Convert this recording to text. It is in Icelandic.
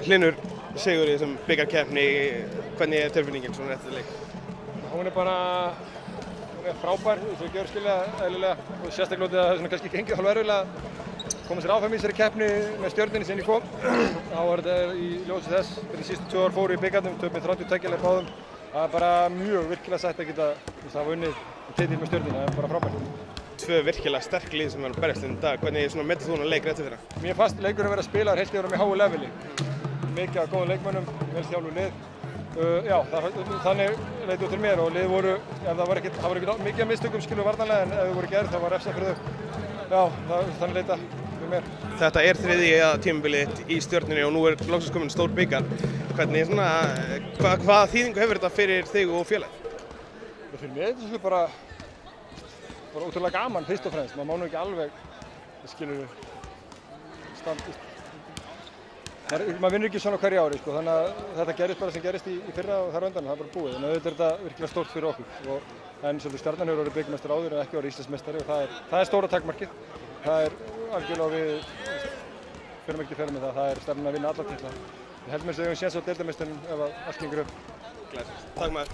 Hlynur, sigur í þessum bikarkeppni, hvernig er tilfinningin svona eftir leik? Hún er frábær, eins og ég gjör skilja eðlilega og sérstaklega út að það kannski gengið hálf erfiðlega að koma sér áfram í þessari keppni með Stjörnunni sem ég kom. Þá var þetta í ljósi þess, fyrir síðustu 2 ár fóru í bikarnum, töpum 32 leik báðum. Það er bara mjög virkilega sætt að geta hafa unnið titil með Stjörnunni, það er bara frábært. 2 virkilega sterk lið sem var að berjast í dag, hvernig metur þú þennan leik rétt fyrir það? Mér fannst leikurinn verið að spila heilt yfir á mjög háu leveli. Mikið af góðum leikmönnum, vel þjálfuð lið. Já, þannig leit út til mér og lið voru, það var ekkert mikið af mistökum skilur varnarlega en ef þau voru gerð þá var refsað fyrir þau. Já, þannig leita fyrir mér. Þetta er 3. tímabilið í Stjörnunni og nú er loksins komin stór bikar. Hvernig hvaða þýðingu hefur þetta fyrir þig og félagið? Fyrir mér er þetta bara ótrúlega gaman fyrst og fremst. Maður má nú ekki alveg, skilur standist. Maður vinnur ekki svona hverju ári, sko, þannig að þetta gerist bara sem gerist í fyrra og þar á undan, það er bara búið. En auðvitað er þetta virkilega stórt fyrir okkur. En Stjarnan hefur orðið bikarmeistari áður en ekki orðið Íslandsmeistari og það er stóra takmarkið. Það er algjörlega við förum ekki fyrir með það, það er stefnan að vinna alla titla. Ég held mér að við höfum séns á deildarmeistaranum ef allt gengur upp. Takk maður.